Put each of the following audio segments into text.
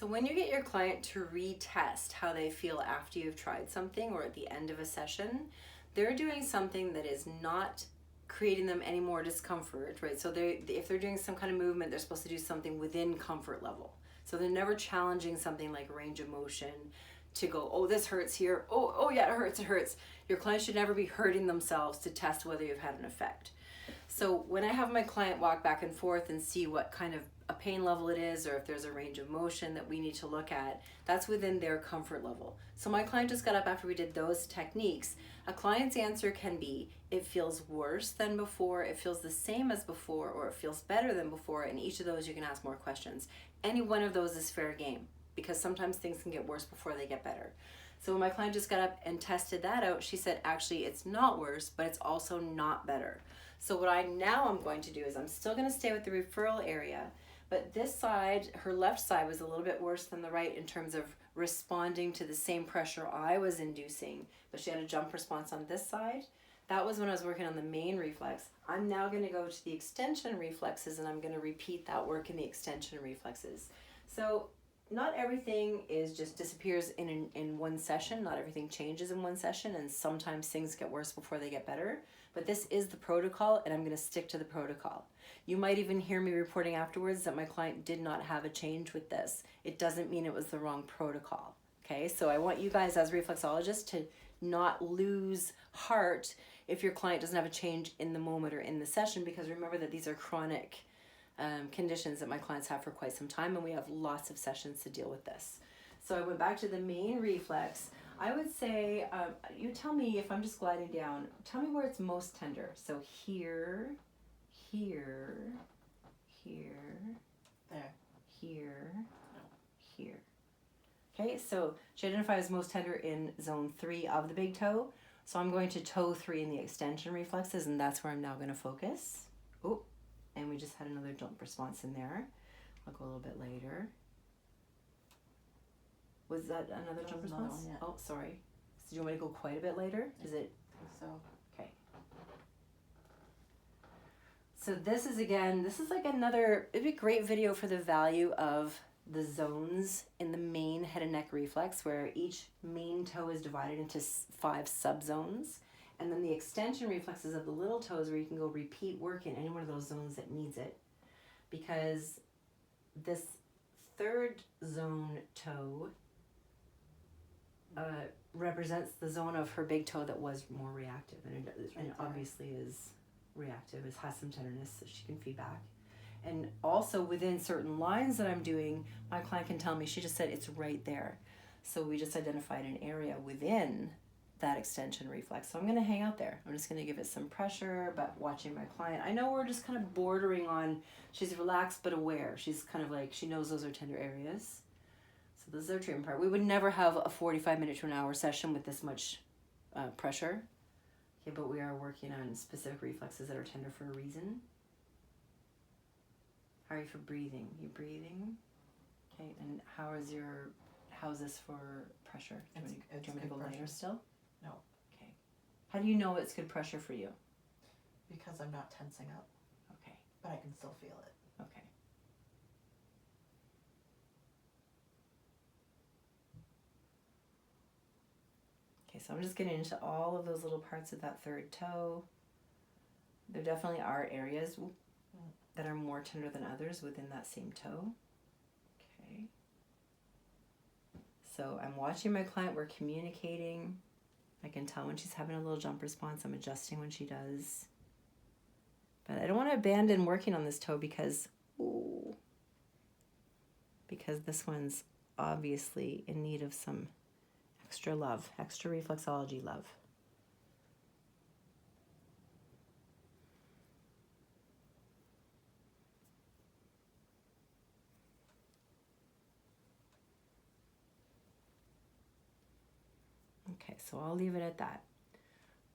So when you get your client to retest how they feel after you've tried something or at the end of a session, they're doing something that is not creating them any more discomfort, right? So if they're doing some kind of movement, they're supposed to do something within comfort level. So they're never challenging something like range of motion to go, oh, this hurts here. Oh yeah, it hurts, it hurts. Your client should never be hurting themselves to test whether you've had an effect. So when I have my client walk back and forth and see what kind of a pain level it is, or if there's a range of motion that we need to look at, that's within their comfort level. So my client just got up after we did those techniques. A client's answer can be, it feels worse than before, it feels the same as before, or it feels better than before. And each of those you can ask more questions. Any one of those is fair game, because sometimes things can get worse before they get better. So when my client just got up and tested that out, she said, actually, it's not worse, but it's also not better. So what I'm going to do is I'm still going to stay with the referral area, but this side, her left side, was a little bit worse than the right in terms of responding to the same pressure I was inducing, but she had a jump response on this side. That was when I was working on the main reflex. I'm now going to go to the extension reflexes, and I'm going to repeat that work in the extension reflexes. So not everything is just disappears in one session. Not everything changes in one session, and sometimes things get worse before they get better. But this is the protocol, and I'm going to stick to the protocol. You might even hear me reporting afterwards that my client did not have a change with this. It doesn't mean it was the wrong protocol. Okay, so I want you guys as reflexologists to not lose heart if your client doesn't have a change in the moment or in the session, because remember that these are chronic conditions that my clients have for quite some time, and we have lots of sessions to deal with this. So I went back to the main reflex. I would say, you tell me if I'm just gliding down, tell me where it's most tender. So here, here, here, there, here, no, here. Okay, so she identified as most tender in zone 3 of the big toe. So I'm going to toe 3 in the extension reflexes, and that's where I'm now going to focus. Oh, and we just had another jump response in there. I'll go a little bit later. Was that another jump response? One, yeah. Oh, sorry. So do you want me to go quite a bit later? Is it? I think so. Okay. So this is like another, it'd be a great video for the value of the zones in the main head and neck reflex, where each main toe is divided into 5 subzones. And then the extension reflexes of the little toes, where you can go repeat work in any one of those zones that needs it. Because this third zone toe represents the zone of her big toe that was more reactive, and it obviously is reactive. It has some tenderness, so she can feedback. And also within certain lines that I'm doing, my client can tell me, she just said it's right there. So we just identified an area within that extension reflex. So I'm going to hang out there. I'm just going to give it some pressure, but watching my client. I know we're just kind of bordering on, she's relaxed but aware. She's kind of like, she knows those are tender areas. So this is our treatment part. We would never have a 45-minute to an hour session with this much pressure. Okay, but we are working on specific reflexes that are tender for a reason. How are you for breathing? You breathing? Okay, and how's this for pressure? Do you want me to go later still? No. Okay. How do you know it's good pressure for you? Because I'm not tensing up, Okay. but I can still feel it. Okay. Okay, so I'm just getting into all of those little parts of that third toe. There definitely are areas that are more tender than others within that same toe. Okay. So I'm watching my client, we're communicating. I can tell when she's having a little jump response. I'm adjusting when she does. But I don't want to abandon working on this toe because this one's obviously in need of some extra love, extra reflexology love. Okay, so I'll leave it at that.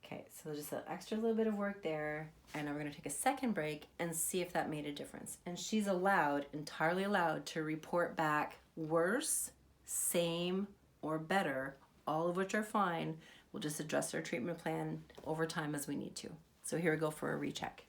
Okay, so just an extra little bit of work there, and now we're going to take a second break and see if that made a difference. And she's entirely allowed to report back worse, same, or better, all of which are fine. We'll just adjust our treatment plan over time as we need to. So here we go for a recheck.